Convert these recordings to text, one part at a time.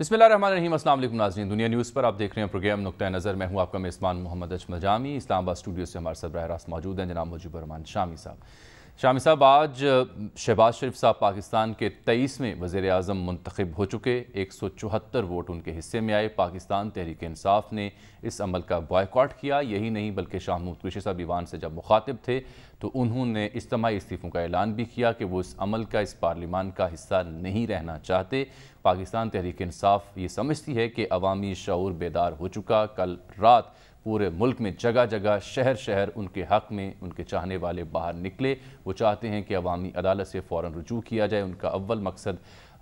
بسم اللہ الرحمن الرحیم۔ السلام علیکم ناظرین، دنیا نیوز پر آپ دیکھ رہے ہیں پروگرام نقطہ نظر۔ میں ہوں آپ کا میزبان محمد اجمل جامی۔ اسلام آباد اسٹوڈیو سے ہمارے ساتھ براہ راست موجود ہیں جناب مجیب الرحمان شامی صاحب۔ آج شہباز شریف صاحب پاکستان کے 23ویں وزیر اعظم منتخب ہو چکے۔ 174 ووٹ ان کے حصے میں آئے۔ پاکستان تحریک انصاف نے اس عمل کا بائیکاٹ کیا۔ یہی نہیں بلکہ شاہ محمود قریشی صاحب ایوان سے جب مخاطب تھے تو انہوں نے اجتماعی استعفوں کا اعلان بھی کیا کہ وہ اس عمل کا، اس پارلیمان کا حصہ نہیں رہنا چاہتے۔ پاکستان تحریک انصاف یہ سمجھتی ہے کہ عوامی شعور بیدار ہو چکا۔ کل رات پورے ملک میں جگہ جگہ شہر ان کے حق میں ان کے چاہنے والے باہر نکلے۔ وہ چاہتے ہیں کہ عوامی عدالت سے فوراً رجوع کیا جائے۔ ان کا اول مقصد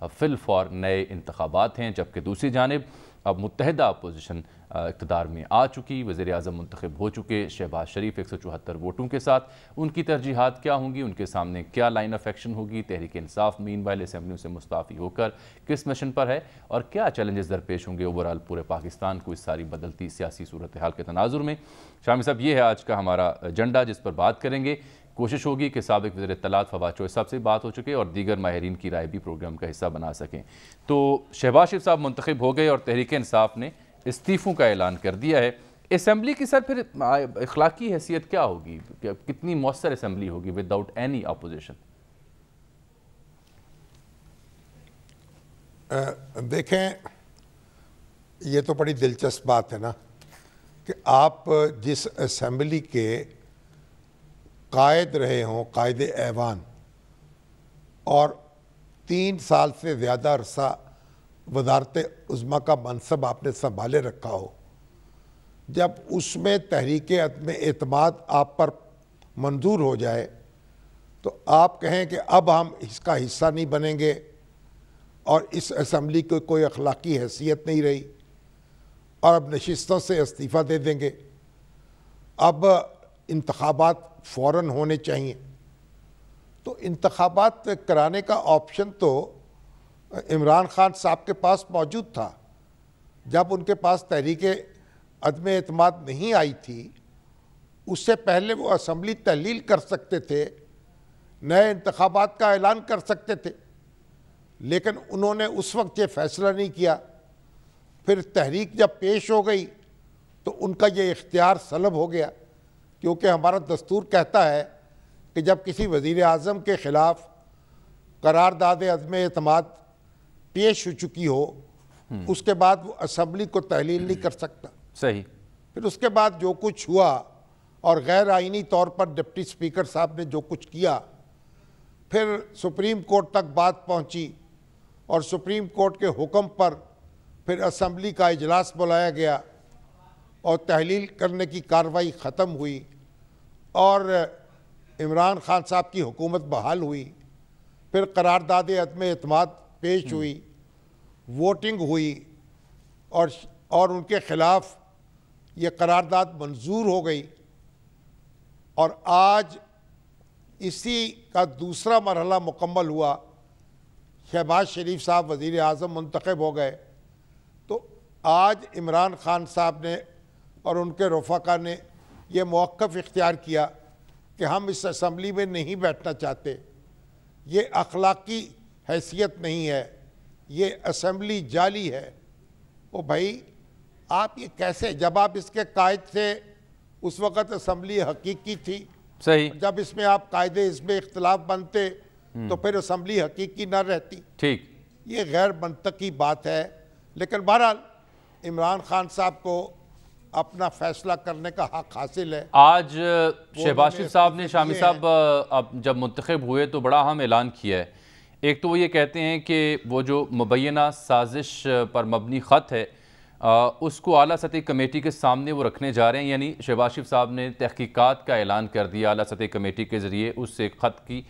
فی الفور نئے انتخابات ہیں، جبکہ دوسری جانب اب متحدہ اپوزیشن اقتدار میں آ چکی۔ وزیر اعظم منتخب ہو چکے شہباز شریف 174 ووٹوں کے ساتھ۔ ان کی ترجیحات کیا ہوں گی، ان کے سامنے کیا لائن آف ایکشن ہوگی؟ تحریک انصاف مین وائل اسمبلیوں سے مستعفی ہو کر کس مشن پر ہے اور کیا چیلنجز درپیش ہوں گے اوورال پورے پاکستان کو اس ساری بدلتی سیاسی صورتحال کے تناظر میں؟ شامی صاحب، یہ ہے آج کا ہمارا ایجنڈا جس پر بات کریں گے۔ کوشش ہوگی کہ سابق وزیر اطلاعات فواد چوہدری صاحب سے بات ہو چکے اور دیگر ماہرین کی رائے بھی پروگرام کا حصہ بنا سکیں۔ تو شہباز شریف صاحب منتخب ہو گئے اور تحریک انصاف نے استعفوں کا اعلان کر دیا ہے۔ اسمبلی کی سر پھر اخلاقی حیثیت کیا ہوگی؟ کتنی مؤثر اسمبلی ہوگی وداؤٹ اینی اپوزیشن؟ دیکھیں، یہ تو بڑی دلچسپ بات ہے نا کہ آپ جس اسمبلی کے قائد رہے ہوں، قائد ایوان، اور 3 سال سے زیادہ عرصہ وزارت عظمیٰ کا منصب آپ نے سنبھالے رکھا ہو، جب اس میں تحریک عدم اعتماد آپ پر منظور ہو جائے تو آپ کہیں کہ اب ہم اس کا حصہ نہیں بنیں گے اور اس اسمبلی کو کوئی اخلاقی حیثیت نہیں رہی اور اب نشستوں سے استعفیٰ دے دیں گے، اب انتخابات فوراً ہونے چاہیے۔ تو انتخابات کرانے کا آپشن تو عمران خان صاحب کے پاس موجود تھا۔ جب ان کے پاس تحریک عدم اعتماد نہیں آئی تھی، اس سے پہلے وہ اسمبلی تحلیل کر سکتے تھے، نئے انتخابات کا اعلان کر سکتے تھے، لیکن انہوں نے اس وقت یہ فیصلہ نہیں کیا۔ پھر تحریک جب پیش ہو گئی تو ان کا یہ اختیار سلب ہو گیا، کیونکہ ہمارا دستور کہتا ہے کہ جب کسی وزیر اعظم کے خلاف قرارداد عدم اعتماد پیش ہو چکی ہو، اس کے بعد وہ اسمبلی کو تحلیل نہیں کر سکتا۔ صحیح۔ پھر اس کے بعد جو کچھ ہوا اور غیر آئینی طور پر ڈپٹی اسپیکر صاحب نے جو کچھ کیا، پھر سپریم کورٹ تک بات پہنچی اور سپریم کورٹ کے حکم پر پھر اسمبلی کا اجلاس بلایا گیا اور تحلیل کرنے کی کارروائی ختم ہوئی اور عمران خان صاحب کی حکومت بحال ہوئی۔ پھر قرارداد عدم اعتماد پیش ہوئی، ووٹنگ ہوئی اور ان کے خلاف یہ قرارداد منظور ہو گئی، اور آج اسی کا دوسرا مرحلہ مکمل ہوا۔ شہباز شریف صاحب وزیر اعظم منتخب ہو گئے، تو آج عمران خان صاحب نے اور ان کے رفقا نے یہ موقف اختیار کیا کہ ہم اس اسمبلی میں نہیں بیٹھنا چاہتے، یہ اخلاقی حیثیت نہیں ہے، یہ اسمبلی جعلی ہے۔ او بھائی، آپ یہ کیسے؟ جب آپ اس کے قائد تھے اس وقت اسمبلی حقیقی تھی۔ صحیح۔ جب اس میں آپ قائد حزب اختلاف بنتے تو پھر اسمبلی حقیقی نہ رہتی۔ ٹھیک۔ یہ غیر منطقی بات ہے، لیکن بہرحال عمران خان صاحب کو اپنا فیصلہ کرنے کا حق حاصل ہے۔ آج شہباز شریف صاحب نے شامی صاحب اب جب منتخب ہوئے تو بڑا اہم اعلان کیا ہے۔ ایک تو وہ یہ کہتے ہیں کہ وہ جو مبینہ سازش پر مبنی خط ہے اس کو اعلیٰ سطحی کمیٹی کے سامنے وہ رکھنے جا رہے ہیں، یعنی شہباز شریف صاحب نے تحقیقات کا اعلان کر دیا اعلیٰ سطحی کمیٹی کے ذریعے اس ایک خط کی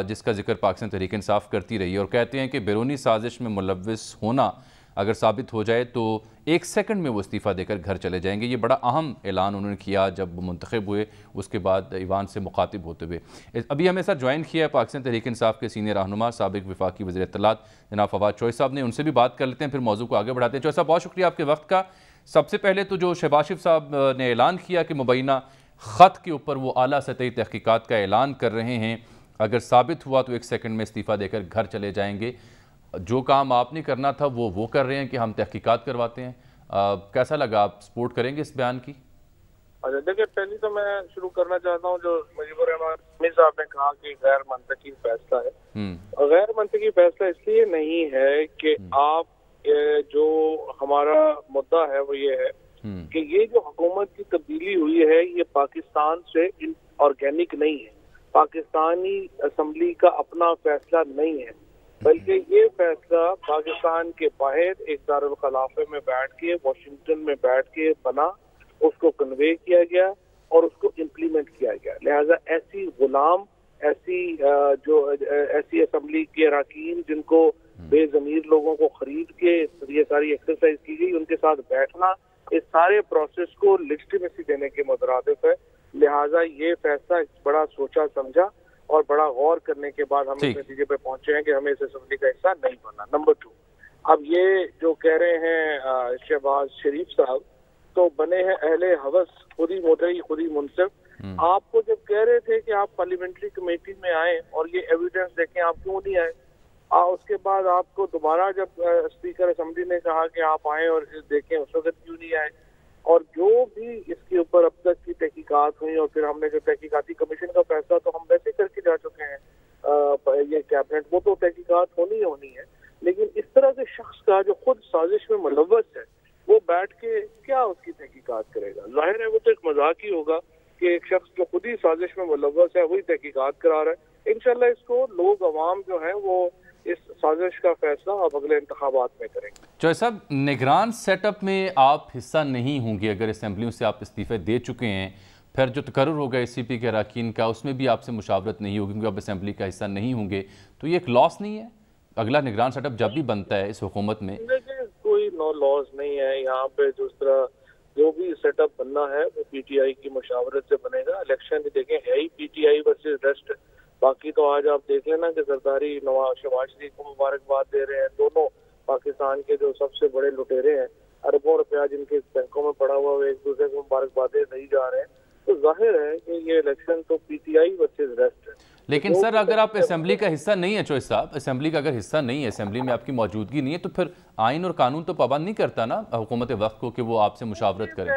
جس کا ذکر پاکستان تحریک انصاف کرتی رہی ہے، اور کہتے ہیں کہ بیرونی سازش میں ملوث ہونا اگر ثابت ہو جائے تو 1 سیکنڈ میں وہ استعفیٰ دے کر گھر چلے جائیں گے۔ یہ بڑا اہم اعلان انہوں نے کیا جب وہ منتخب ہوئے، اس کے بعد ایوان سے مخاطب ہوتے ہوئے۔ ابھی ہمیں ساتھ جوائن کیا ہے پاکستان تحریک انصاف کے سینئر رہنما سابق وفاقی وزیر اطلاعات جناب فواد چوہدری صاحب نے، ان سے بھی بات کر لیتے ہیں، پھر موضوع کو آگے بڑھاتے ہیں۔ چوہدری صاحب، بہت شکریہ آپ کے وقت کا۔ سب سے پہلے تو جو شہباز شریف صاحب نے اعلان کیا کہ مبینہ خط کے اوپر وہ اعلیٰ سطحی تحقیقات کا اعلان کر رہے ہیں، اگر ثابت ہوا تو 1 سیکنڈ میں استعفیٰ دے کر گھر چلے جائیں گے، جو کام آپ نے کرنا تھا وہ کر رہے ہیں کہ ہم تحقیقات کرواتے ہیں. کیسا لگا؟ آپ سپورٹ کریں گے اس بیان کی؟ اچھا دیکھیں، پہلی تو میں شروع کرنا چاہتا ہوں جو مجیب الرحمان صاحب نے کہا کہ غیر منطقی فیصلہ ہے. غیر منطقی فیصلہ اس لیے نہیں ہے کہ آپ جو ہمارا مدعا ہے وہ یہ ہے کہ یہ جو حکومت کی تبدیلی ہوئی ہے یہ پاکستان سے آرگینک نہیں ہے، پاکستانی اسمبلی کا اپنا فیصلہ نہیں ہے، بلکہ یہ فیصلہ پاکستان کے باہر ایک دارالخلافے میں بیٹھ کے، واشنگٹن میں بیٹھ کے بنا، اس کو کنوے کیا گیا اور اس کو امپلیمنٹ کیا گیا. لہذا ایسی غلام، ایسی اسمبلی کے اراکین جن کو بے ضمیر لوگوں کو خرید کے یہ ساری ایکسرسائز کی گئی، ان کے ساتھ بیٹھنا اس سارے پروسیس کو لیجٹیمیسی دینے کے مترادف ہے. لہٰذا یہ فیصلہ بڑا سوچا سمجھا اور بڑا غور کرنے کے بعد ہم اس نتیجے پہ پہنچے ہیں کہ ہمیں اس اسمبلی کا حصہ نہیں بننا. نمبر 2، اب یہ جو کہہ رہے ہیں شہباز شریف صاحب تو بنے ہیں اہل ہوس، خود ہی مدعی خود ہی منصف. آپ کو جب کہہ رہے تھے کہ آپ پارلیمنٹری کمیٹی میں آئیں اور یہ ایویڈنس دیکھیں، آپ کیوں نہیں آئے؟ اس کے بعد آپ کو دوبارہ جب اسپیکر اسمبلی نے کہا کہ آپ آئیں اور دیکھیں، اس وقت کیوں نہیں آئے؟ اور جو بھی اس کے اوپر اب تک کی تحقیقات ہوئی اور پھر ہم نے جو تحقیقاتی کمیشن کا فیصلہ تو ہم ویسے کر کے جا چکے ہیں یہ کیبنٹ، وہ تو تحقیقات ہونی ہے، لیکن اس طرح کے شخص کا جو خود سازش میں ملوث ہے وہ بیٹھ کے کیا اس کی تحقیقات کرے گا؟ ظاہر ہے وہ تو ایک مذاق ہی ہوگا کہ ایک شخص جو خود ہی سازش میں ملوث ہے وہی تحقیقات کرا رہا ہے. انشاءاللہ اس کو لوگ عوام جو ہیں وہ اس سازش کا فیصلہ اب اگلے انتخابات میں کریں گے. چوہے صاحب، نگران سیٹ اپ میں آپ حصہ نہیں ہوں گے اگر اسمبلیوں سے آپ استعفے دے چکے ہیں، پھر جو تقرر ہوگا اے سی پی کے اراکین کا اس میں بھی آپ سے مشاورت نہیں ہوگی کیونکہ آپ اسمبلی کا حصہ نہیں ہوں گے، تو یہ ایک لاس نہیں ہے اگلا نگران سیٹ اپ جب بھی بنتا ہے اس حکومت میں؟ کوئی نو لاس نہیں ہے یہاں پہ. جو بھی سیٹ اپ بننا ہے وہ پی ٹی آئی کی مشاورت سے بنے گا. الیکشن دیکھیں ہے ہی P T I versus rest. باقی تو آج آپ دیکھ لینا کہ زرداری شہباز شریف کو مبارکباد دے رہے ہیں. دونوں پاکستان کے جو سب سے بڑے لٹیرے ہیں، اربوں روپیہ جن کے بینکوں میں پڑا ہوا وہ ایک دوسرے کو مبارکبادیں نہیں جا رہے ہیں. تو ظاہر ہے کہ یہ الیکشن تو P T I versus rest ہے. لیکن سر اگر آپ اسمبلی کا حصہ نہیں ہے، چوہے صاحب اسمبلی کا اگر حصہ نہیں ہے، اسمبلی میں آپ کی موجودگی نہیں ہے، تو پھر آئین اور قانون تو پابند نہیں کرتا نا حکومت وقت کو کہ وہ آپ سے مشاورت کرے.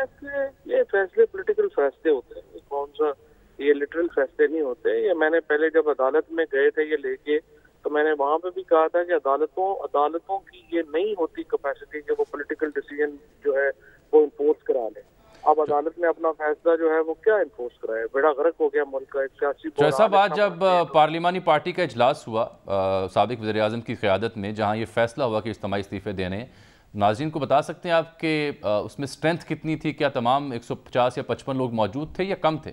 یہ فیصلے پولیٹیکل فیصلے ہوتے ہیں، کون سا یہ لٹرل فیصلے نہیں ہوتے. یہ میں نے پہلے جب عدالت میں گئے تھے یہ لے کے، تو میں نے وہاں پہ بھی کہا تھا کہ عدالتوں کی یہ نہیں ہوتی کیپیسٹی کہ وہ پولیٹیکل ڈیسیژن جو ہے وہ انفورس کرا لیں. اب عدالت نے اپنا فیصلہ جو ہے وہ کیا انفورس کرائے؟ بیڑا غرق ہو گیا ملک کا. ایک سیاسی چوہے صاحب، آج جب پارلیمانی پارٹی کا اجلاس ہوا سابق وزیر اعظم کی قیادت میں، جہاں یہ فیصلہ ہوا کہ اجتماعی استعفے دینے، ناظرین کو بتا سکتے ہیں آپ کہ اس میں اسٹرینتھ کتنی تھی؟ کیا تمام 150 یا 55 لوگ موجود تھے یا کم تھے؟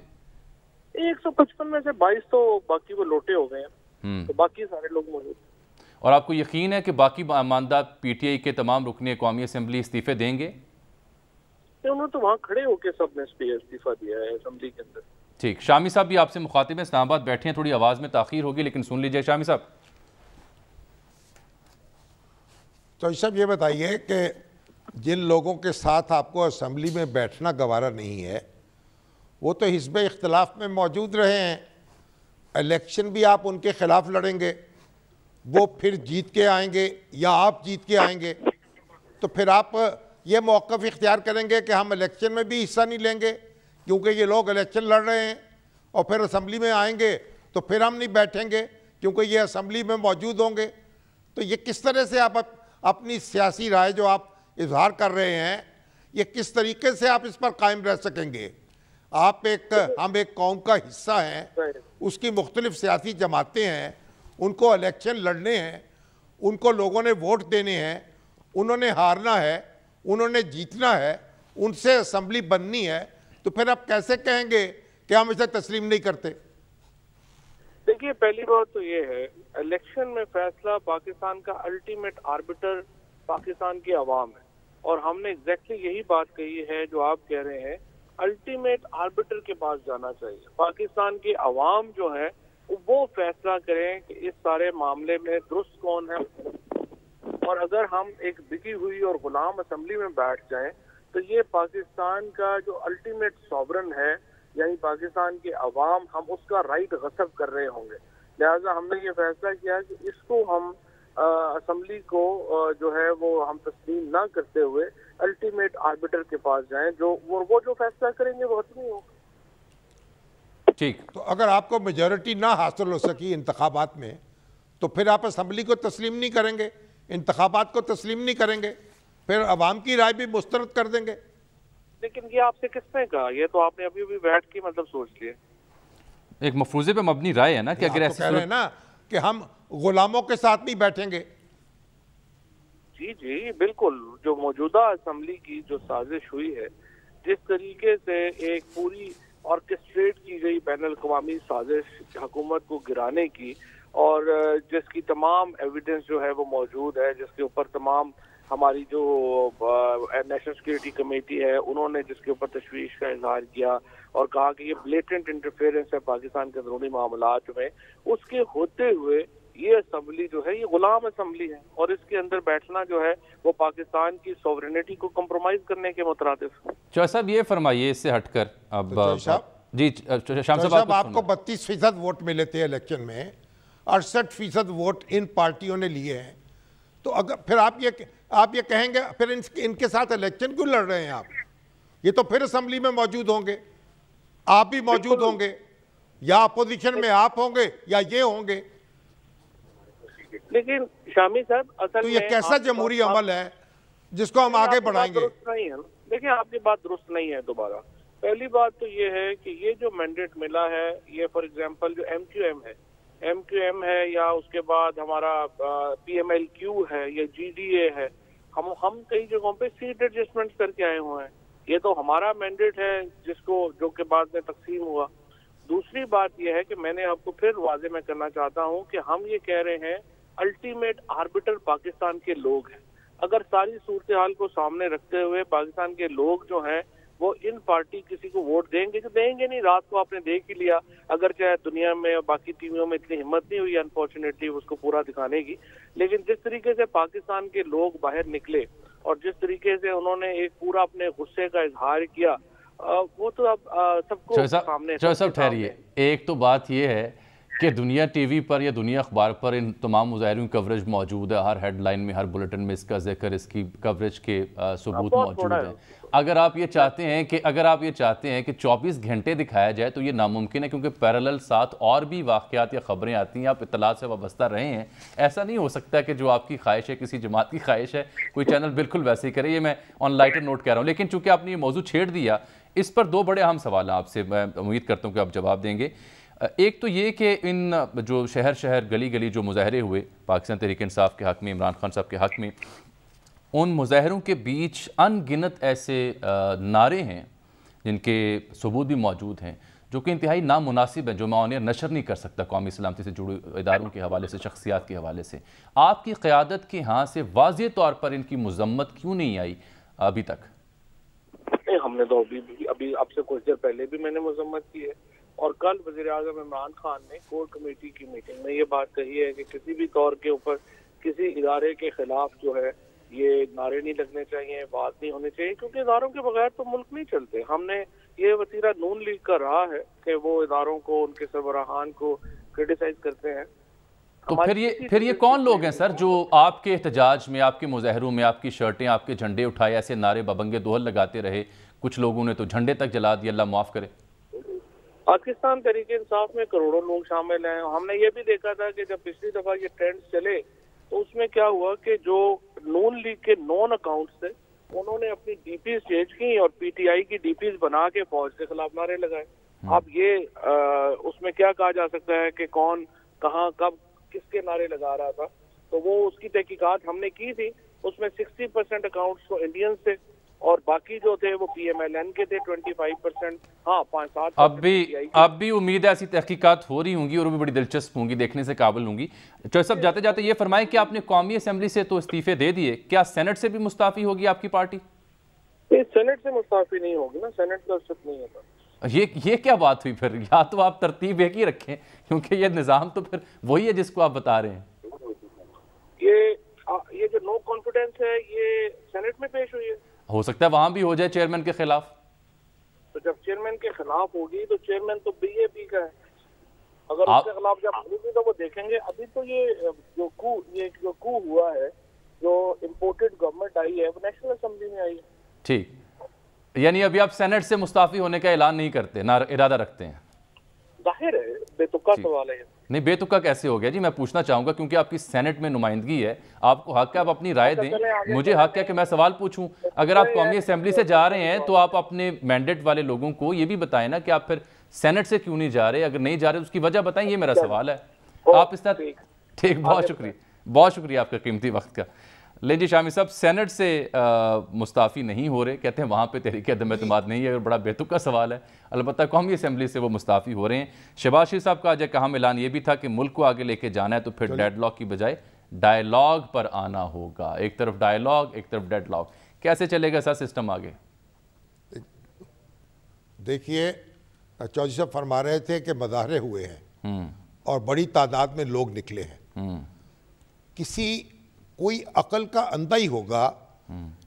155 میں سے 22 تو باقی وہ لوٹے ہو گئے ہیں، تو باقی سارے لوگ موجود تھے. اور آپ کو یقین ہے کہ باقی ماندہ پی ٹی آئی کے تمام رکن قومی اسمبلی استعفے دیں گے؟ انہوں نے تو وہاں کھڑے ہو کے سب نے استعفیٰ دیا ہے اسمبلی کے اندر. ٹھیک، شامی صاحب بھی آپ سے مخاطب ہیں، اسلام آباد بیٹھے ہیں، تھوڑی آواز میں تاخیر ہوگی لیکن سن لیجئے. شامی صاحب. تو صاحب یہ بتائیے کہ جن لوگوں کے ساتھ آپ کو اسمبلی میں بیٹھنا گوارا نہیں ہے وہ تو حزب اختلاف میں موجود رہے ہیں، الیکشن بھی آپ ان کے خلاف لڑیں گے، وہ پھر جیت کے آئیں گے یا آپ جیت کے آئیں گے، تو پھر آپ یہ موقف اختیار کریں گے کہ ہم الیکشن میں بھی حصہ نہیں لیں گے کیونکہ یہ لوگ الیکشن لڑ رہے ہیں، اور پھر اسمبلی میں آئیں گے تو پھر ہم نہیں بیٹھیں گے کیونکہ یہ اسمبلی میں موجود ہوں گے. تو یہ کس طرح سے آپ اپنی سیاسی رائے جو آپ اظہار کر رہے ہیں، یہ کس طریقے سے آپ اس پر قائم رہ سکیں گے؟ ہم ایک قوم کا حصہ ہیں، اس کی مختلف سیاسی جماعتیں ہیں، ان کو الیکشن لڑنے ہیں، ان کو لوگوں نے ووٹ دینے ہیں، انہوں نے ہارنا ہے، انہوں نے جیتنا ہے، ان سے اسمبلی بننی ہے، تو پھر آپ کیسے کہیں گے کہ ہم اسے تسلیم نہیں کرتے؟ دیکھیے، پہلی بات تو یہ ہے الیکشن میں فیصلہ پاکستان کا الٹیمیٹ آربیٹر پاکستان کی عوام ہے، اور ہم نے ایگزیکٹلی یہی بات کہی ہے جو آپ کہہ رہے ہیں. الٹیمیٹ آربیٹر کے پاس جانا چاہیے. پاکستان کی عوام جو ہے وہ فیصلہ کریں کہ اس سارے معاملے میں درست کون ہے، اور اگر ہم ایک بکی ہوئی اور غلام اسمبلی میں بیٹھ جائیں تو یہ پاکستان کا جو الٹیمیٹ سوورن ہے یعنی پاکستان کے عوام، ہم اس کا رائٹ غصب کر رہے ہوں گے. لہٰذا ہم نے یہ فیصلہ کیا کہ اس کو ہم اسمبلی کو جو ہے وہ ہم تسلیم نہ کرتے ہوئے الٹیمیٹ آربیٹر کے پاس جائیں، جو وہ جو فیصلہ کریں گے وہ حتمی ہوگا۔ ٹھیک، تو اگر آپ کو میجورٹی نہ حاصل ہو سکی انتخابات میں تو پھر آپ اسمبلی کو تسلیم نہیں کریں گے، انتخابات کو تسلیم نہیں کریں گے، پھر عوام کی رائے بھی مسترد کر دیں گے۔ لیکن یہ آپ سے کس نے کہا؟ یہ تو آپ نے ابھی بیٹھ کے مطلب سوچ لیے۔ ایک مفروضے پہ مبنی رائے ہے نا کہ اگر آپ تو کہہ رہے ہیں نا کہ ہم غلاموں کے ساتھ نہیں بیٹھیں گے۔ جی جی بالکل، جو موجودہ اسمبلی کی جو سازش ہوئی ہے، جس طریقے سے ایک پوری آرکسٹریٹ کی گئی بین الاقوامی سازش حکومت کو گرانے کی، اور جس کی تمام ایویڈنس جو ہے وہ موجود ہے، جس کے اوپر تمام ہماری جو نیشنل سیکورٹی کمیٹی ہے انہوں نے جس کے اوپر تشویش کا اظہار کیا اور کہا کہ یہ بلیٹنٹ انٹرفیئرنس ہے پاکستان کے اندرونی معاملات میں، اس کے ہوتے ہوئے یہ اسمبلی جو ہے یہ غلام اسمبلی ہے، اور اس کے اندر بیٹھنا جو ہے وہ پاکستان کی سوورینٹی کو کمپرومائز کرنے کے مترادف ہے۔ چوہے صاحب یہ فرمائیے اس سے ہٹ کر اب جی شام صاحب آپ کو 32% ووٹ ملے تھے الیکشن میں، 68% ووٹ ان پارٹیوں نے لیے ہیں، تو اگر پھر آپ یہ کہیں گے پھر ان کے ساتھ الیکشن کیوں لڑ رہے ہیں آپ؟ یہ تو پھر اسمبلی میں موجود ہوں گے، آپ بھی موجود ہوں گے، یا اپوزیشن میں آپ ہوں گے یا یہ ہوں گے۔ لیکن شامی صاحب اصل تو یہ کیسا جمہوری عمل ہے جس کو ہم آگے بڑھائیں گے؟ دیکھیں آپ کی بات درست نہیں ہے۔ دوبارہ پہلی بات تو یہ ہے کہ یہ جو مینڈیٹ ملا ہے، یہ فار ایگزامپل جو ایم کیو ایم ہے یا اس کے بعد ہمارا پی ایم ایل کیو ہے یا جی ڈی اے ہے، ہم کئی جگہوں پہ سیٹ ایڈجسٹمنٹ کر کے آئے ہوئے ہیں، یہ تو ہمارا مینڈیٹ ہے جس کو جو کہ بعد میں تقسیم ہوا۔ دوسری بات یہ ہے کہ میں نے آپ کو پھر واضح میں کرنا چاہتا ہوں کہ ہم یہ کہہ رہے ہیں الٹیمیٹ آربیٹر پاکستان کے لوگ ہیں۔ اگر ساری صورتحال کو سامنے رکھتے ہوئے پاکستان کے لوگ جو ہیں وہ ان پارٹی کسی کو ووٹ دیں گے کہ دیں گے نہیں، رات کو آپ نے دیکھ ہی لیا، اگر چاہے دنیا میں اور باقی ٹیویوں میں اتنی ہمت نہیں ہوئی انفارچونیٹلی اس کو پورا دکھانے کی، لیکن جس طریقے سے پاکستان کے لوگ باہر نکلے اور جس طریقے سے انہوں نے ایک پورا اپنے غصے کا اظہار کیا، وہ تو اب سب کو سامنے۔ چوہے صاحب ٹھہریے، ایک تو بات یہ ہے کہ دنیا ٹی وی پر یا دنیا اخبار پر ان تمام مظاہروں کی کوریج موجود ہے، ہر ہیڈ لائن میں، ہر بلٹن میں اس کا ذکر، اس کی کوریج کے ثبوت موجود ہیں۔ اگر آپ یہ چاہتے ہیں کہ 24 گھنٹے دکھایا جائے تو یہ ناممکن ہے، کیونکہ پیرالل ساتھ اور بھی واقعات یا خبریں آتی ہیں، آپ اطلاعات سے وابستہ رہے ہیں۔ ایسا نہیں ہو سکتا کہ جو آپ کی خواہش ہے، کسی جماعت کی خواہش ہے، کوئی چینل بالکل ویسے ہی کرے۔ یہ میں آن لائٹر نوٹ کہہ رہا ہوں، لیکن چونکہ آپ نے یہ موضوع چھیڑ دیا، اس پر دو بڑے اہم سوال ہیں آپ سے، میں امید کرتا ہوں کہ آپ جواب دیں گے۔ ایک تو یہ کہ ان جو شہر گلی گلی جو مظاہرے ہوئے پاکستان تحریک انصاف کے حق میں، عمران خان صاحب کے حق میں، ان مظاہروں کے بیچ ان گنت ایسے نعرے ہیں جن کے ثبوت بھی موجود ہیں جو کہ انتہائی نامناسب ہیں، جو میں آن ایئر نشر نہیں کر سکتا قومی سلامتی سے جڑے اداروں کے حوالے سے، شخصیات کے حوالے سے۔ آپ کی قیادت کے ہاں سے واضح طور پر ان کی مذمت کیوں نہیں آئی ابھی تک؟ ہم نے تو ابھی آپ سے کچھ دیر پہلے بھی میں نے مذمت کی ہے، اور کل وزیر اعظم عمران خان نے کور کمیٹی کی میٹنگ میں یہ بات کہی ہے کہ کسی بھی طور کے اوپر کسی ادارے کے خلاف جو ہے یہ نعرے نہیں لگنے چاہیے، بات نہیں ہونی چاہیے، کیونکہ اداروں کے بغیر تو ملک نہیں چلتے۔ ہم نے یہ وتیرہ نون لیگ کا رہا ہے کہ وہ اداروں کو، ان کے سربراہان کو کرٹیسائز کرتے ہیں۔ تو پھر یہ کون لوگ ہیں سر جو آپ کے احتجاج میں، آپ کے مظاہروں میں، آپ کی شرٹیں، آپ کے جھنڈے اٹھائے، ایسے نعرے ببنگے دوہل لگاتے رہے؟ کچھ لوگوں نے تو جھنڈے تک جلا دیا، اللہ معاف کرے۔ پاکستان تحریک انصاف میں کروڑوں لوگ شامل ہیں۔ ہم نے یہ بھی دیکھا تھا کہ جب پچھلی دفعہ یہ ٹرینڈ چلے تو اس میں کیا ہوا کہ جو نون لیگ کے نون اکاؤنٹس تھے انہوں نے اپنی ڈی پیز چینج کی اور پی ٹی آئی کی ڈی پیز بنا کے فوج کے خلاف نعرے لگائے۔ اب یہ اس میں کیا کہا جا سکتا ہے کہ کون کہاں کب کس کے نعرے لگا رہا تھا، تو وہ اس کی تحقیقات ہم نے کی تھی۔ اس میں 60% اکاؤنٹس تو انڈینز تھے اور باقی جو تھے وہ پی ایم ایل این کے تھے 25%۔ ہاں 5-7 اب بھی امید ہے ایسی تحقیقات ہو رہی ہوں گی اور وہ بھی بڑی دلچسپ ہوں گی، دیکھنے سے قابل ہوں گی۔ چوہے صاحب جاتے جاتے یہ فرمائیں کہ آپ نے قومی اسمبلی سے تو استعفے دے دیے، کیا سینٹ سے بھی مستعفی ہوگی آپ کی پارٹی؟ سینٹ سے مستعفی نہیں ہوگی نا، سینٹ کا صرف نہیں ہوتا۔ یہ کیا بات ہوئی پھر؟ یا تو آپ ترتیب ایک ہی رکھیں، کیونکہ یہ نظام تو پھر وہی ہے جس کو آپ بتا رہے ہیں۔ یہ جو نو کانفیڈنس ہے یہ سینٹ میں پیش ہوئی ہے، ہو سکتا ہے وہاں بھی ہو جائے چیئرمین کے خلاف۔ تو جب چیئرمین کے خلاف ہوگی تو چیئرمین تو بی اے پی کا ہے، اگر اس کے خلاف جب بولیں گے تو وہ دیکھیں گے. ابھی تو یہ جو کو ہوا ہے, جو امپورٹڈ گورنمنٹ آئی ہے, وہ نیشنل اسمبلی میں آئی ہے. ٹھیک, یعنی ابھی آپ سینٹ سے مستعفی ہونے کا اعلان نہیں کرتے, نہ ارادہ رکھتے ہیں؟ ظاہر ہے بے تکا سوال ہے. نہیں, بے تکا کیسے ہو گیا جی؟ میں پوچھنا چاہوں گا کیونکہ آپ کی سینٹ میں نمائندگی ہے, آپ کو حق ہے آپ اپنی رائے دیں, مجھے حق ہے کہ میں سوال پوچھوں. اگر آپ قومی اسمبلی سے جا رہے ہیں تو آپ اپنے مینڈیٹ والے لوگوں کو یہ بھی بتائیں نا کہ آپ پھر سینٹ سے کیوں نہیں جا رہے, اگر نہیں جا رہے اس کی وجہ بتائیں, یہ میرا سوال ہے. آپ اس طرح ٹھیک, بہت شکریہ آپ کا قیمتی وقت کا. لیں جی شامی صاحب, سینٹ سے مستعفی نہیں ہو رہے, کہتے ہیں وہاں پہ تحریک عدم اعتماد نہیں ہے, اور بڑا بے تکا سوال ہے. البتہ قومی اسمبلی سے وہ مستعفی ہو رہے ہیں. شہباز شریف صاحب کا آج ایک اہم اعلان یہ بھی تھا کہ ملک کو آگے لے کے جانا ہے تو پھر ڈیڈ لاک کی بجائے ڈائیلاگ پر آنا ہوگا. ایک طرف ڈائیلاگ, ایک طرف ڈیڈ لاک, کیسے چلے گا سا سسٹم آگے؟ دیکھیے, چودھری صاحب فرما رہے تھے کہ مظاہرے ہوئے ہیں اور بڑی تعداد میں لوگ نکلے ہیں. کوئی عقل کا اندھا ہی ہوگا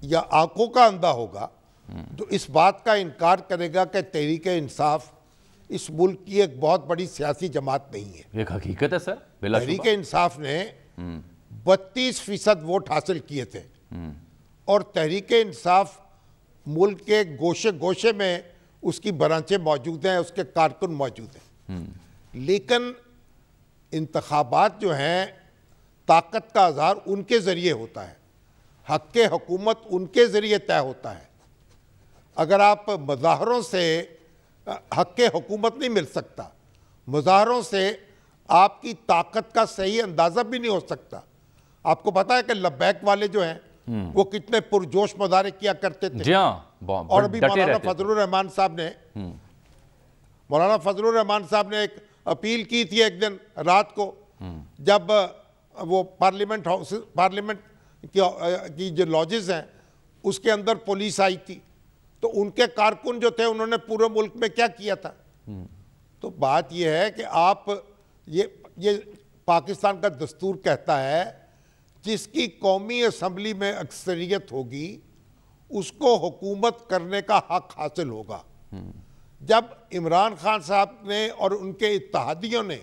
یا آنکھوں کا اندھا ہوگا جو اس بات کا انکار کرے گا کہ تحریک انصاف اس ملک کی ایک بہت بڑی سیاسی جماعت نہیں ہے. ایک حقیقت ہے سر, تحریک انصاف نے 32% ووٹ حاصل کیے تھے, اور تحریک انصاف ملک کے گوشے گوشے میں اس کی برانچیں موجود ہیں, اس کے کارکن موجود ہیں. لیکن انتخابات جو ہیں طاقت کا اظہار ان کے ذریعے ہوتا ہے, حق حکومت ان کے ذریعے طے ہوتا ہے. اگر آپ مظاہروں سے حق حکومت نہیں مل سکتا, مظاہروں سے آپ کی طاقت کا صحیح اندازہ بھی نہیں ہو سکتا. آپ کو پتا ہے کہ لبیک والے جو ہیں وہ کتنے پرجوش مظاہرے کیا کرتے تھے. جی ہاں, اور ابھی مولانا فضل الرحمان صاحب نے ایک اپیل کی تھی ایک دن رات کو, جب وہ پارلیمنٹ کی جو لاجز ہیں اس کے اندر پولیس آئی تھی, تو ان کے کارکن جو تھے انہوں نے پورے ملک میں کیا کیا تھا. تو بات یہ ہے کہ آپ یہ پاکستان کا دستور کہتا ہے جس کی قومی اسمبلی میں اکثریت ہوگی اس کو حکومت کرنے کا حق حاصل ہوگا. جب عمران خان صاحب نے اور ان کے اتحادیوں نے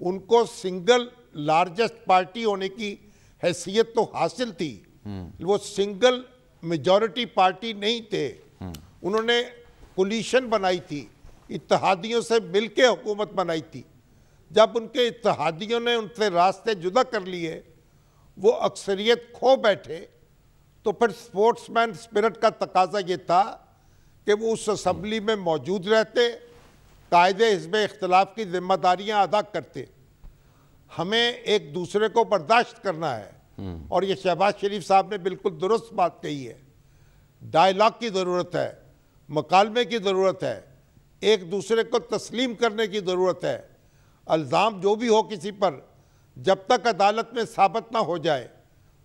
ان کو سنگل لارجسٹ پارٹی ہونے کی حیثیت تو حاصل تھی, وہ سنگل میجورٹی پارٹی نہیں تھے. انہوں نے کولیشن بنائی تھی, اتحادیوں سے مل کے حکومت بنائی تھی. جب ان کے اتحادیوں نے ان سے راستے جدا کر لیے, وہ اکثریت کھو بیٹھے, تو پھر سپورٹس مین سپرٹ کا تقاضا یہ تھا کہ وہ اس اسمبلی میں موجود رہتے, قائد حزب اختلاف کی ذمہ داریاں ادا کرتے. ہمیں ایک دوسرے کو برداشت کرنا ہے, اور یہ شہباز شریف صاحب نے بالکل درست بات کہی ہے. ڈائیلاگ کی ضرورت ہے, مکالمے کی ضرورت ہے, ایک دوسرے کو تسلیم کرنے کی ضرورت ہے. الزام جو بھی ہو کسی پر, جب تک عدالت میں ثابت نہ ہو جائے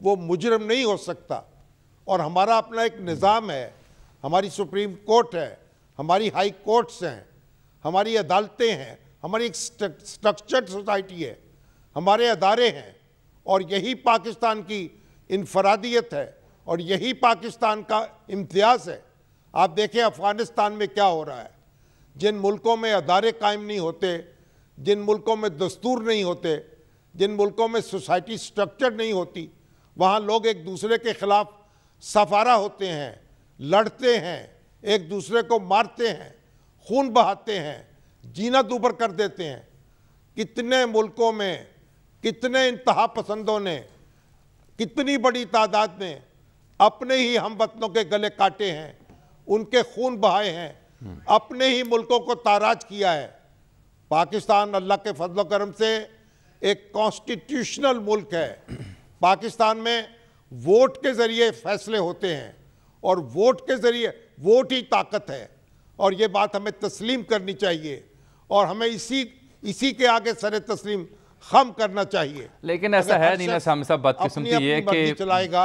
وہ مجرم نہیں ہو سکتا. اور ہمارا اپنا ایک نظام ہے, ہماری سپریم کورٹ ہے, ہماری ہائی کورٹس ہیں, ہماری عدالتیں ہیں, ہماری ایک سٹرکچرڈ سوسائٹی ہے, ہمارے ادارے ہیں, اور یہی پاکستان کی انفرادیت ہے اور یہی پاکستان کا امتیاز ہے. آپ دیکھیں افغانستان میں کیا ہو رہا ہے. جن ملکوں میں ادارے قائم نہیں ہوتے, جن ملکوں میں دستور نہیں ہوتے, جن ملکوں میں سوسائٹی سٹرکچر نہیں ہوتی, وہاں لوگ ایک دوسرے کے خلاف سفارہ ہوتے ہیں, لڑتے ہیں, ایک دوسرے کو مارتے ہیں, خون بہاتے ہیں, جینا دوبر کر دیتے ہیں. کتنے ملکوں میں کتنے انتہا پسندوں نے کتنی بڑی تعداد میں اپنے ہی ہم وطنوں کے گلے کاٹے ہیں, ان کے خون بہائے ہیں, اپنے ہی ملکوں کو تاراج کیا ہے. پاکستان اللہ کے فضل و کرم سے ایک کانسٹیٹیوشنل ملک ہے. پاکستان میں ووٹ کے ذریعے فیصلے ہوتے ہیں, اور ووٹ کے ذریعے ووٹ ہی طاقت ہے, اور یہ بات ہمیں تسلیم کرنی چاہیے, اور ہمیں اسی کے آگے سر تسلیم خم کرنا چاہیے. لیکن ایسا ہے نہیں نا شامی صاحب, بدقسمتی یہ کہ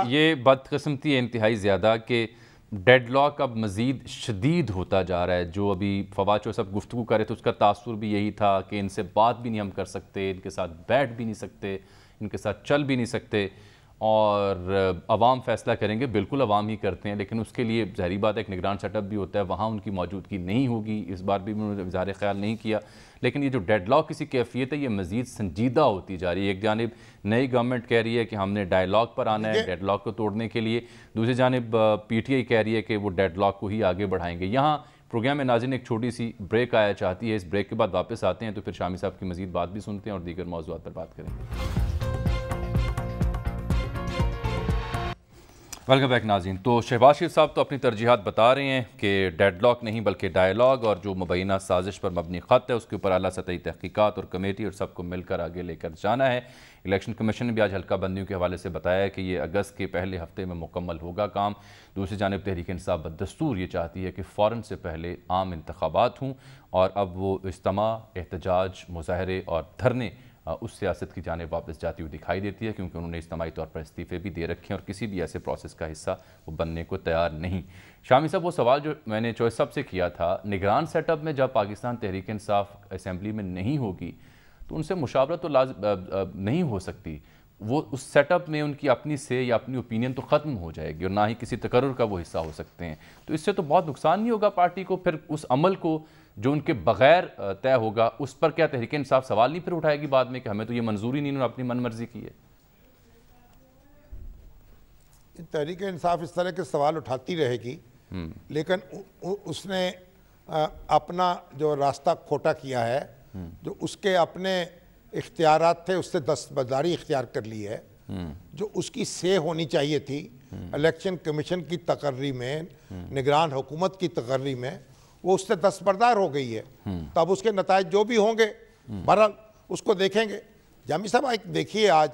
یہ بدقسمتی انتہائی زیادہ کہ ڈیڈ لاک اب مزید شدید ہوتا جا رہا ہے. جو ابھی فواد چودھری صاحب گفتگو کر رہے تھے اس کا تاثر بھی یہی تھا کہ ان سے بات بھی نہیں ہم کر سکتے, ان کے ساتھ بیٹھ بھی نہیں سکتے, ان کے ساتھ چل بھی نہیں سکتے, اور عوام فیصلہ کریں گے، بالکل عوام ہی کرتے ہیں، لیکن اس کے لیے ظاہری بات ہے ایک نگران سیٹ اپ بھی ہوتا ہے، وہاں ان کی موجودگی نہیں ہوگی، اس بار بھی انہوں نے اظہار خیال نہیں کیا۔ لیکن یہ جو ڈیڈ لاک کی کیفیت ہے یہ مزید سنجیدہ ہوتی جا رہی ہے۔ ایک جانب نئی گورنمنٹ کہہ رہی ہے کہ ہم نے ڈائیلاگ پر آنا ہے ڈیڈ لاک کو توڑنے کے لیے، دوسری جانب پی ٹی آئی کہہ رہی ہے کہ وہ ڈیڈ لاک کو ہی آگے بڑھائیں گے۔ یہاں پروگرام میں ناظرین ایک چھوٹی سی بریک آیا چاہتی ہے، اس بریک کے بعد واپس آتے ہیں تو پھر شامی صاحب کی مزید بات بھی سنتے ہیں اور دیگر موضوعات پر بات کریں گے۔ ویلکم بیک ناظرین۔ تو شہباز شریف صاحب تو اپنی ترجیحات بتا رہے ہیں کہ ڈیڈ لاک نہیں بلکہ ڈائیلاگ، اور جو مبینہ سازش پر مبنی خط ہے اس کے اوپر اعلیٰ سطحی تحقیقات اور کمیٹی اور سب کو مل کر آگے لے کر جانا ہے۔ الیکشن کمیشن نے بھی آج حلقہ بندیوں کے حوالے سے بتایا ہے کہ یہ اگست کے پہلے ہفتے میں مکمل ہوگا کام۔ دوسری جانب تحریک انصاف بدستور یہ چاہتی ہے کہ فوراً سے پہلے عام انتخابات ہوں، اور اب وہ اجتماع، احتجاج، مظاہرے اور دھرنے اس سیاست کی جانب واپس جاتی ہوئی دکھائی دیتی ہے، کیونکہ انہوں نے اجتماعی طور پر استعفے بھی دے رکھے ہیں اور کسی بھی ایسے پروسیس کا حصہ وہ بننے کو تیار نہیں۔ شامی صاحب، وہ سوال جو میں نے چوائس صاحب سے کیا تھا، نگران سیٹ اپ میں جب پاکستان تحریک انصاف اسمبلی میں نہیں ہوگی تو ان سے مشاورت تو نہیں ہو سکتی، وہ اس سیٹ اپ میں ان کی اپنی سے یا اپنی اوپینین تو ختم ہو جائے گی اور نہ ہی کسی تقرر کا وہ حصہ ہو سکتے ہیں۔ تو اس سے تو بہت نقصان نہیں ہوگا پارٹی کو؟ پھر اس عمل کو جو ان کے بغیر طے ہوگا اس پر کیا تحریک انصاف سوال نہیں پھر اٹھائے گی بعد میں کہ ہمیں تو یہ منظوری نہیں، انہوں نے اپنی من مرضی کی ہے؟ تحریک انصاف اس طرح کے سوال اٹھاتی رہے گی، لیکن اس نے اپنا جو راستہ کھوٹا کیا ہے، جو اس کے اپنے اختیارات تھے اس سے دستبرداری اختیار کر لی ہے۔ جو اس کی سے ہونی چاہیے تھی الیکشن کمیشن کی تقرری میں، نگران حکومت کی تقرری میں، وہ اس سے دستبردار ہو گئی ہے۔ تب اس کے نتائج جو بھی ہوں گے بہرحال اس کو دیکھیں گے۔ جامی صاحب ایک دیکھیے، آج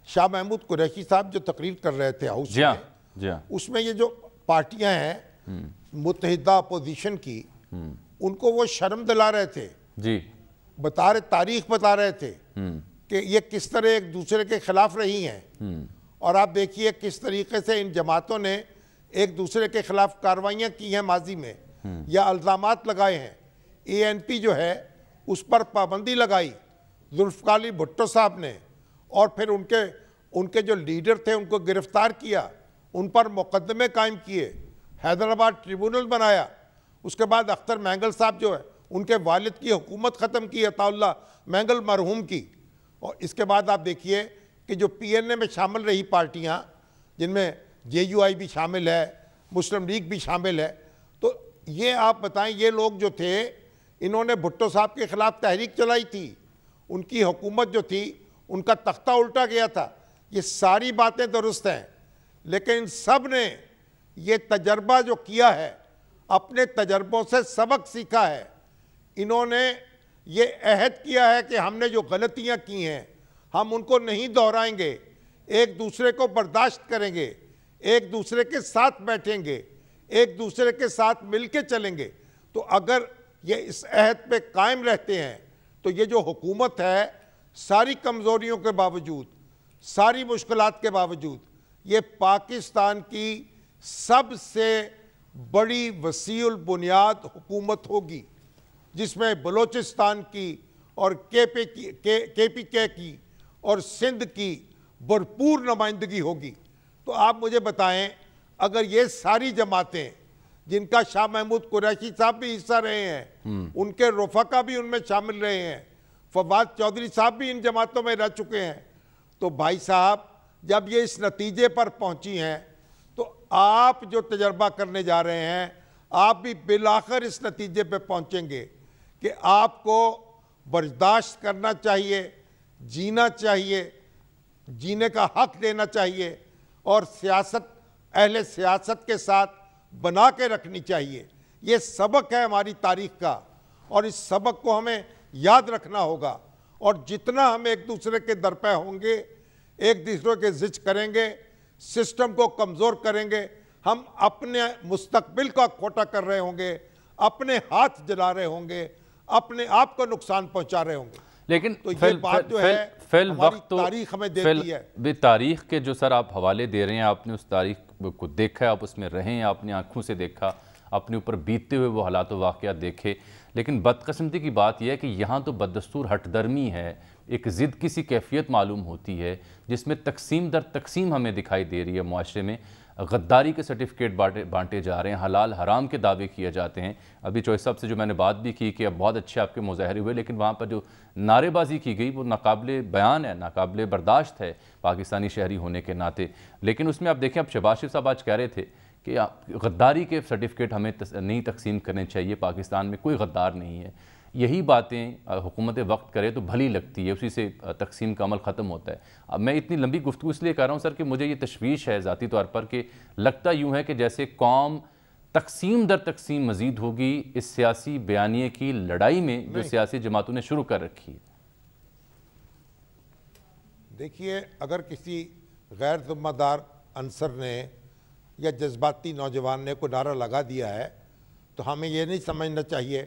شاہ محمود قریشی صاحب جو تقریر کر رہے تھے ہاؤس میں، اس میں یہ جو پارٹیاں ہیں متحدہ اپوزیشن کی، ان کو وہ شرم دلا رہے تھے، تاریخ بتا رہے تھے کہ یہ کس طرح ایک دوسرے کے خلاف رہی ہیں، اور آپ دیکھیے کس طریقے سے ان جماعتوں نے ایک دوسرے کے خلاف کاروائیاں کی ہیں ماضی میں یا الزامات لگائے ہیں۔ اے این پی جو ہے اس پر پابندی لگائی ذوالفقار علی بھٹو صاحب نے، اور پھر ان کے جو لیڈر تھے ان کو گرفتار کیا، ان پر مقدمے قائم کیے، حیدرآباد ٹریبونل بنایا۔ اس کے بعد اختر مینگل صاحب جو ہے ان کے والد کی حکومت ختم کی، عطا اللہ مینگل مرحوم کی۔ اور اس کے بعد آپ دیکھیے کہ جو پی این اے میں شامل رہی پارٹیاں، جن میں جے یو آئی بھی شامل ہے، مسلم لیگ بھی شامل ہے، تو یہ آپ بتائیں یہ لوگ جو تھے انہوں نے بھٹو صاحب کے خلاف تحریک چلائی تھی، ان کی حکومت جو تھی ان کا تختہ الٹا گیا تھا۔ یہ ساری باتیں درست ہیں، لیکن ان سب نے یہ تجربہ جو کیا ہے، اپنے تجربوں سے سبق سیکھا ہے۔ انہوں نے یہ عہد کیا ہے کہ ہم نے جو غلطیاں کی ہیں ہم ان کو نہیں دہرائیں گے، ایک دوسرے کو برداشت کریں گے، ایک دوسرے کے ساتھ بیٹھیں گے، ایک دوسرے کے ساتھ مل کے چلیں گے۔ تو اگر یہ اس عہد پہ قائم رہتے ہیں تو یہ جو حکومت ہے، ساری کمزوریوں کے باوجود، ساری مشکلات کے باوجود، یہ پاکستان کی سب سے بڑی وسیع البنیاد حکومت ہوگی، جس میں بلوچستان کی اور کے پی کے کی اور سندھ کی بھرپور نمائندگی ہوگی۔ تو آپ مجھے بتائیں، اگر یہ ساری جماعتیں جن کا شاہ محمود قریشی صاحب بھی حصہ رہے ہیں، ان کے رفقا بھی ان میں شامل رہے ہیں، فواد چودھری صاحب بھی ان جماعتوں میں رہ چکے ہیں، تو بھائی صاحب جب یہ اس نتیجے پر پہنچی ہیں تو آپ جو تجربہ کرنے جا رہے ہیں آپ بھی بالآخر اس نتیجے پہ پہنچیں گے کہ آپ کو برداشت کرنا چاہیے، جینا چاہیے، جینے کا حق دینا چاہیے، اور اہل سیاست کے ساتھ بنا کے رکھنی چاہیے۔ یہ سبق ہے ہماری تاریخ کا، اور اس سبق کو ہمیں یاد رکھنا ہوگا، اور جتنا ہم ایک دوسرے کے درپے ہوں گے، ایک دوسرے کے ضد کریں گے، سسٹم کو کمزور کریں گے، ہم اپنے مستقبل کا کھوٹا کر رہے ہوں گے، اپنے ہاتھ جلا رہے ہوں گے، اپنے آپ کو نقصان پہنچا رہے ہوں گے۔ لیکن تو یہ بات جو ہے ہماری تاریخ ہمیں دیتی ہے۔ تاریخ کے جو سر آپ حوالے دے رہے ہیں، آپ نے اس تاریخ کو دیکھا ہے، آپ اس میں رہے ہیں، آپ نے آنکھوں سے دیکھا، اپنے اوپر بیتتے ہوئے وہ حالات و واقعات دیکھے. لیکن بدقسمتی کی بات یہ ہے کہ یہاں تو بددستور ہٹ درمی ہے, ایک ضد کی سی کیفیت معلوم ہوتی ہے جس میں تقسیم در تقسیم ہمیں دکھائی دے رہی ہے. معاشرے میں غداری کے سرٹیفکیٹ بانٹے جا رہے ہیں, حلال حرام کے دعوے کیے جاتے ہیں. ابھی چوہے صاحب سے جو میں نے بات بھی کی کہ اب بہت اچھے آپ کے مظاہرے ہوئے, لیکن وہاں پر جو نعرے بازی کی گئی وہ ناقابل بیان ہے, ناقابل برداشت ہے پاکستانی شہری ہونے کے ناطے. لیکن اس میں آپ دیکھیں, اب شہباز شریف صاحب آج کہہ رہے تھے کہ غداری کے سرٹیفکیٹ ہمیں نہیں تقسیم کرنے چاہیے, پاکستان میں کوئی غدار نہیں ہے. یہی باتیں حکومت وقت کرے تو بھلی لگتی ہے, اسی سے تقسیم کا عمل ختم ہوتا ہے. اب میں اتنی لمبی گفتگو اس لیے کر رہا ہوں سر کہ مجھے یہ تشویش ہے ذاتی طور پر کہ لگتا یوں ہے کہ جیسے قوم تقسیم در تقسیم مزید ہوگی اس سیاسی بیانیے کی لڑائی میں جو سیاسی جماعتوں نے شروع کر رکھی ہے. دیکھیے, اگر کسی غیر ذمہ دار عنصر نے یا جذباتی نوجوان نے کوئی نعرہ لگا دیا ہے تو ہمیں یہ نہیں سمجھنا چاہیے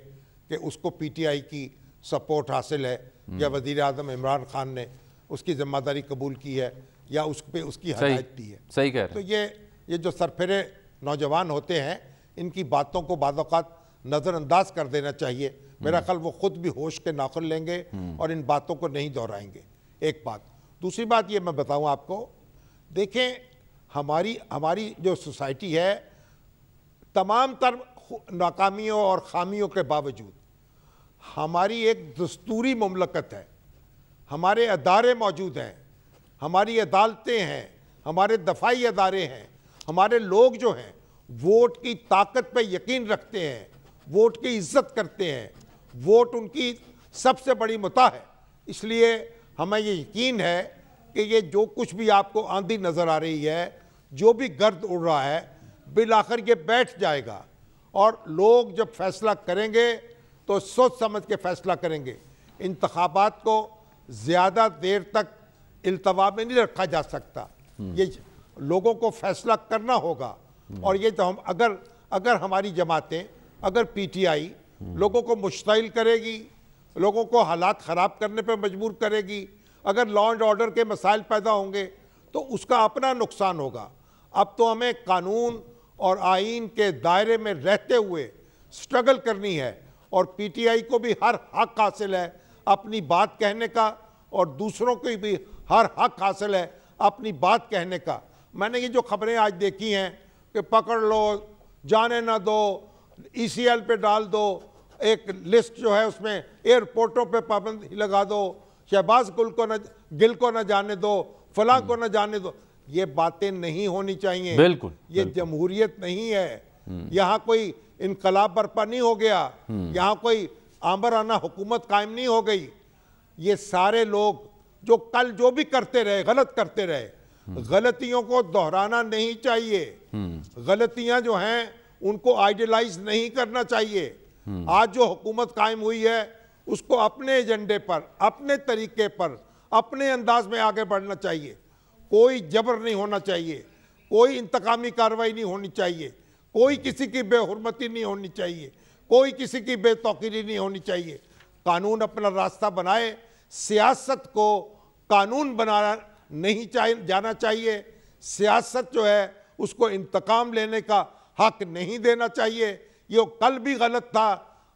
کہ اس کو پی ٹی آئی کی سپورٹ حاصل ہے یا وزیر اعظم عمران خان نے اس کی ذمہ داری قبول کی ہے یا اس پہ اس کی ہدایت دی ہے. صحیح کہہ رہے ہیں. تو یہ جو سرفرے نوجوان ہوتے ہیں ان کی باتوں کو بعض اوقات نظر انداز کر دینا چاہیے. میرا خیال وہ خود بھی ہوش کے ناخن لیں گے اور ان باتوں کو نہیں دہرائیں گے. ایک بات. دوسری بات یہ میں بتاؤں آپ کو, دیکھیں ہماری جو سوسائٹی ہے تمام تر ناکامیوں اور خامیوں کے باوجود ہماری ایک دستوری مملکت ہے, ہمارے ادارے موجود ہیں, ہماری عدالتیں ہیں, ہمارے دفاعی ادارے ہیں, ہمارے لوگ جو ہیں ووٹ کی طاقت پہ یقین رکھتے ہیں, ووٹ کی عزت کرتے ہیں, ووٹ ان کی سب سے بڑی متاع ہے. اس لیے ہمیں یہ یقین ہے کہ یہ جو کچھ بھی آپ کو آندھی نظر آ رہی ہے, جو بھی گرد اڑ رہا ہے, بالآخر یہ بیٹھ جائے گا اور لوگ جب فیصلہ کریں گے تو سوچ سمجھ کے فیصلہ کریں گے. انتخابات کو زیادہ دیر تک التوا میں نہیں رکھا جا سکتا, یہ لوگوں کو فیصلہ کرنا ہوگا. اور یہ تو اگر ہماری جماعتیں, اگر پی ٹی آئی لوگوں کو مشتعل کرے گی, لوگوں کو حالات خراب کرنے پہ مجبور کرے گی, اگر لا اینڈ آرڈر کے مسائل پیدا ہوں گے تو اس کا اپنا نقصان ہوگا. اب تو ہمیں قانون اور آئین کے دائرے میں رہتے ہوئے سٹرگل کرنی ہے, اور پی ٹی آئی کو بھی ہر حق حاصل ہے اپنی بات کہنے کا, اور دوسروں کو بھی ہر حق حاصل ہے اپنی بات کہنے کا. میں نے یہ جو خبریں آج دیکھی ہیں کہ پکڑ لو, جانے نہ دو, ای سی ایل پہ ڈال دو, ایک لسٹ جو ہے اس میں ایئرپورٹوں پہ پابندی لگا دو, شہباز گل کو نہ جانے دو, فلاں کو نہ جانے دو, یہ باتیں نہیں ہونی چاہیے. بالکل یہ جمہوریت نہیں ہے. یہاں کوئی انقلاب برپا نہیں ہو گیا, یہاں کوئی آمرانہ حکومت قائم نہیں ہو گئی. یہ سارے لوگ جو کل جو بھی کرتے رہے, غلط کرتے رہے, غلطیوں کو دہرانا نہیں چاہیے. غلطیاں جو ہیں ان کو آئیڈیلائز نہیں کرنا چاہیے. آج جو حکومت قائم ہوئی ہے اس کو اپنے ایجنڈے پر, اپنے طریقے پر, اپنے انداز میں آگے بڑھنا چاہیے. کوئی جبر نہیں ہونا چاہیے, کوئی انتقامی کارروائی نہیں ہونی چاہیے, کوئی کسی کی بے حرمتی نہیں ہونی چاہیے, کوئی کسی کی بے توقیری نہیں ہونی چاہیے. قانون اپنا راستہ بنائے, سیاست کو قانون بنانا نہیں جانا چاہیے. سیاست جو ہے اس کو انتقام لینے کا حق نہیں دینا چاہیے. یہ کل بھی غلط تھا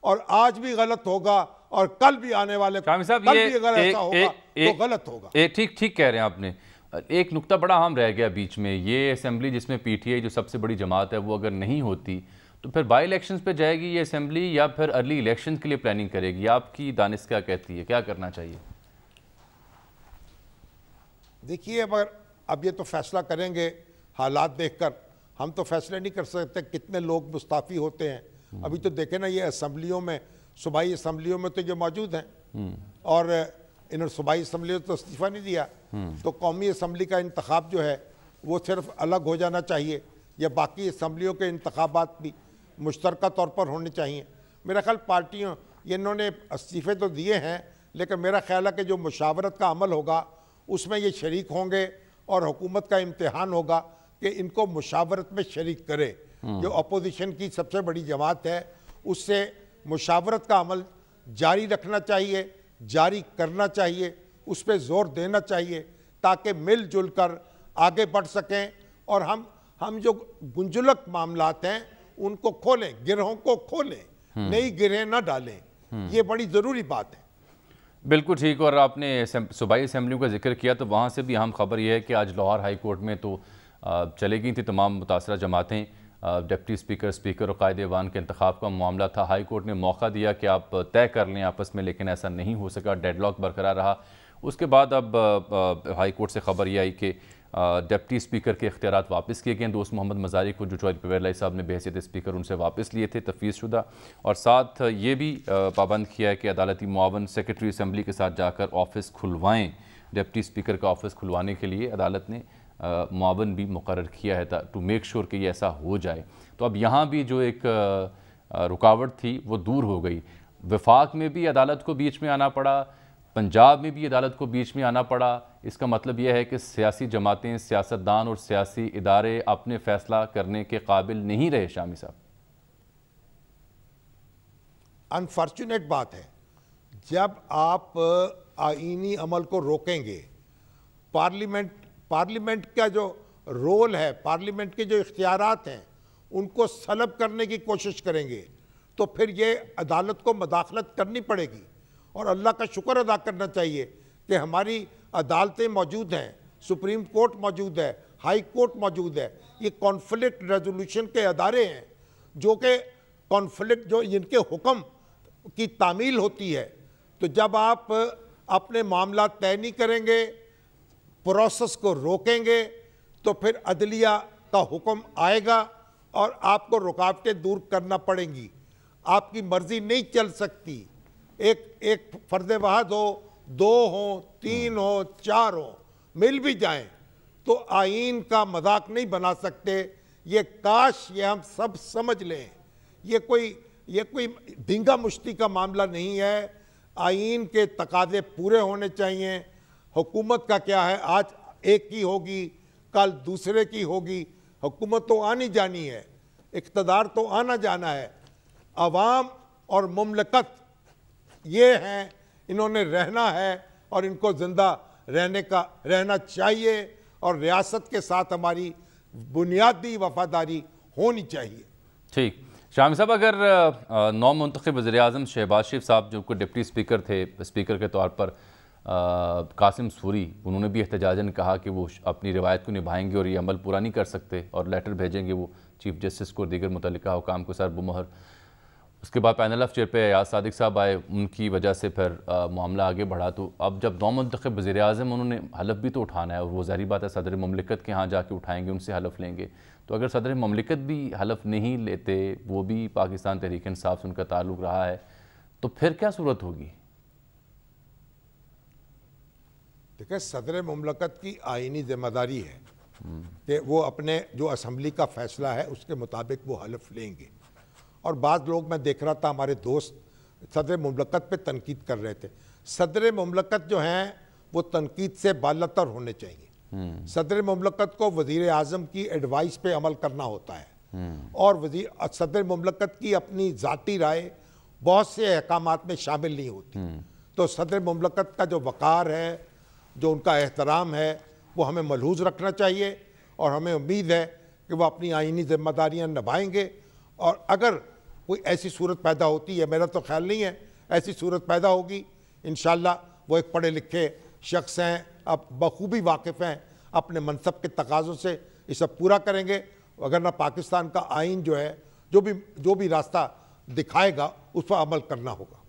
اور آج بھی غلط ہوگا اور کل بھی آنے والے شامی صاحب کل بھی اگر ایسا ہوگا تو غلط ہوگا. ٹھیک کہہ رہے ہیں آپ نے. ایک نقطہ بڑا اہم رہ گیا بیچ میں, یہ اسمبلی جس میں پی ٹی آئی جو سب سے بڑی جماعت ہے وہ اگر نہیں ہوتی تو پھر بائی الیکشنز پہ جائے گی یہ اسمبلی یا پھر ارلی الیکشن کے لیے پلاننگ کرے گی؟ آپ کی دانش کیا کہتی ہے, کیا کرنا چاہیے؟ دیکھیے, اب یہ تو فیصلہ کریں گے حالات دیکھ کر. ہم تو فیصلے نہیں کر سکتے کتنے لوگ مستعفی ہوتے ہیں. ابھی تو دیکھیں نا, یہ اسمبلیوں میں, صوبائی اسمبلیوں میں تو یہ موجود ہیں اور انہوں نے صوبائی اسمبلیوں تو استعفیٰ نہیں دیا. تو قومی اسمبلی کا انتخاب جو ہے وہ صرف الگ ہو جانا چاہیے, یا باقی اسمبلیوں کے انتخابات بھی مشترکہ طور پر ہونے چاہیے. میرا خیال پارٹیوں, انہوں نے استعفے تو دیے ہیں لیکن میرا خیال ہے کہ جو مشاورت کا عمل ہوگا اس میں یہ شریک ہوں گے اور حکومت کا امتحان ہوگا کہ ان کو مشاورت میں شریک کرے. جو اپوزیشن کی سب سے بڑی جماعت ہے اس سے مشاورت کا عمل جاری رکھنا چاہیے, جاری کرنا چاہیے, اس پہ زور دینا چاہیے تاکہ مل جل کر آگے بڑھ سکیں. اور ہم جو گنجلک معاملات ہیں ان کو کھولیں، گرہوں کو کھولیں، نئی گرہیں نہ ڈالیں. یہ بڑی ضروری بات ہے. بالکل ٹھیک. اور آپ نے صوبائی اسمبلیوں کا ذکر کیا تو وہاں سے بھی اہم خبر یہ ہے کہ آج لاہور ہائی کورٹ میں تو چلے گئی تھی تمام متاثرہ جماعتیں. ڈپٹی اسپیکر، اسپیکر اور قائد ایوان کے انتخاب کا معاملہ تھا. ہائی کورٹ نے موقع دیا کہ آپ طے کر لیں آپس میں، لیکن ایسا نہیں ہو سکا، ڈیڈ لاک برقرار رہا. اس کے بعد اب ہائی کورٹ سے خبر یہ آئی کہ ڈپٹی اسپیکر کے اختیارات واپس کیے گئے. دوست محمد مزاری کو جو چودھری پرویر لائی صاحب نے بحیثیت اسپیکر ان سے واپس لیے تھے تفویض شدہ، اور ساتھ یہ بھی پابند کیا ہے کہ عدالتی معاون سیکرٹری اسمبلی کے ساتھ جا کر آفس کھلوائیں. ڈپٹی اسپیکر کا آفس کھلوانے کے لیے عدالت نے معاون بھی مقرر کیا ہے ٹو میک شور کہ یہ ایسا ہو جائے. تو اب یہاں بھی جو ایک رکاوٹ تھی وہ دور ہو گئی. وفاق میں بھی عدالت کو بیچ میں آنا پڑا، پنجاب میں بھی عدالت کو بیچ میں آنا پڑا. اس کا مطلب یہ ہے کہ سیاسی جماعتیں، سیاستدان اور سیاسی ادارے اپنے فیصلہ کرنے کے قابل نہیں رہے. شامی صاحب، انفارچونیٹ بات ہے. جب آپ آئینی عمل کو روکیں گے، پارلیمنٹ کا جو رول ہے، پارلیمنٹ کے جو اختیارات ہیں ان کو سلب کرنے کی کوشش کریں گے، تو پھر یہ عدالت کو مداخلت کرنی پڑے گی. اور اللہ کا شکر ادا کرنا چاہیے کہ ہماری عدالتیں موجود ہیں، سپریم کورٹ موجود ہے، ہائی کورٹ موجود ہے. یہ کانفلکٹ ریزولوشن کے ادارے ہیں جو کہ کانفلکٹ، جو ان کے حکم کی تعمیل ہوتی ہے. تو جب آپ اپنے معاملات طے نہیں کریں گے، پروسیس کو روکیں گے، تو پھر عدلیہ کا حکم آئے گا اور آپ کو رکاوٹیں دور کرنا پڑیں گی. آپ کی مرضی نہیں چل سکتی. ایک فرد واحد ہو، 2 ہوں، 3 ہوں، 4 ہوں، مل بھی جائیں تو آئین کا مذاق نہیں بنا سکتے. یہ کاش یہ ہم سب سمجھ لیں. یہ کوئی دھنگا مشتی کا معاملہ نہیں ہے. آئین کے تقاضے پورے ہونے چاہیے. حکومت کا کیا ہے، آج ایک کی ہوگی، کل دوسرے کی ہوگی. حکومت تو آنی جانی ہے، اقتدار تو آنا جانا ہے. عوام اور مملکت یہ ہیں، انہوں نے رہنا ہے اور ان کو زندہ رہنا چاہیے، اور ریاست کے ساتھ ہماری بنیادی وفاداری ہونی چاہیے. ٹھیک. شامی صاحب، اگر نو منتخب وزیر اعظم شہباز شریف صاحب جو کہ ڈپٹی اسپیکر تھے، اسپیکر کے طور پر قاسم سوری، انہوں نے بھی احتجاجاً کہا کہ وہ اپنی روایت کو نبھائیں گے اور یہ عمل پورا نہیں کر سکتے اور لیٹر بھیجیں گے وہ چیف جسٹس کو اور دیگر متعلقہ حکام کو سر بمہر. اس کے بعد پینل آف چیئر پہ ایاز صادق صاحب آئے، ان کی وجہ سے پھر معاملہ آگے بڑھا. تو اب جب نو منتخب وزیر اعظم، انہوں نے حلف بھی تو اٹھانا ہے، اور وہ ظاہری بات ہے صدر مملکت کے ہاں جا کے اٹھائیں گے، ان سے حلف لیں گے. تو اگر صدر مملکت بھی حلف نہیں لیتے، وہ بھی پاکستان تحریک انصاف سے ان کا تعلق رہا ہے، تو پھر کیا صورت ہوگی؟ دیکھیں، صدر مملکت کی آئینی ذمہ داری ہے کہ وہ اپنے جو اسمبلی کا فیصلہ ہے اس کے مطابق وہ حلف لیں گے. اور بعض لوگ، میں دیکھ رہا تھا ہمارے دوست صدر مملکت پہ تنقید کر رہے تھے. صدر مملکت جو ہیں وہ تنقید سے بالاتر ہونے چاہیے. صدر مملکت کو وزیر اعظم کی ایڈوائس پہ عمل کرنا ہوتا ہے، اور صدر مملکت کی اپنی ذاتی رائے بہت سے احکامات میں شامل نہیں ہوتی. تو صدر مملکت کا جو وقار ہے، جو ان کا احترام ہے، وہ ہمیں ملحوظ رکھنا چاہیے، اور ہمیں امید ہے کہ وہ اپنی آئینی ذمہ داریاں نبھائیں گے. اور اگر کوئی ایسی صورت پیدا ہوتی ہے، میرا تو خیال نہیں ہے ایسی صورت پیدا ہوگی، انشاءاللہ وہ ایک پڑھے لکھے شخص ہیں، اب بخوبی واقف ہیں اپنے منصب کے تقاضوں سے، اسے پورا کریں گے. وگرنہ پاکستان کا آئین جو ہے، جو بھی راستہ دکھائے گا اس پر عمل کرنا ہوگا.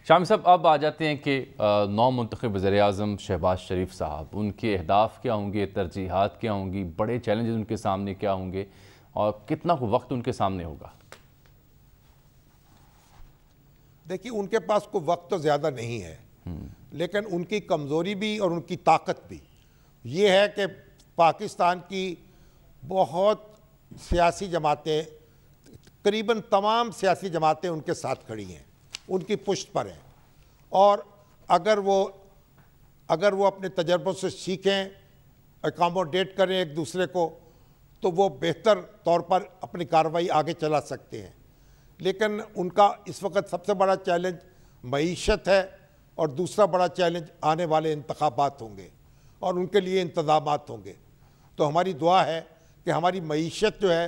شامی صاحب، اب آ جاتے ہیں کہ نو منتخب وزیر اعظم شہباز شریف صاحب، ان کے اہداف کیا ہوں گے، ترجیحات کیا ہوں گی، بڑے چیلنجز ان کے سامنے کیا ہوں گے، اور کتنا وقت ان کے سامنے ہوگا؟ دیکھیے، ان کے پاس کوئی وقت تو زیادہ نہیں ہے، لیکن ان کی کمزوری بھی اور ان کی طاقت بھی یہ ہے کہ پاکستان کی بہت سیاسی جماعتیں، تقریباً تمام سیاسی جماعتیں ان کے ساتھ کھڑی ہیں، ان کی پشت پر ہیں. اور اگر وہ اپنے تجربوں سے سیکھیں، اکاموڈیٹ کریں ایک دوسرے کو، تو وہ بہتر طور پر اپنی کارروائی آگے چلا سکتے ہیں. لیکن ان کا اس وقت سب سے بڑا چیلنج معیشت ہے، اور دوسرا بڑا چیلنج آنے والے انتخابات ہوں گے اور ان کے لیے انتظامات ہوں گے. تو ہماری دعا ہے کہ ہماری معیشت جو ہے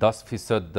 10%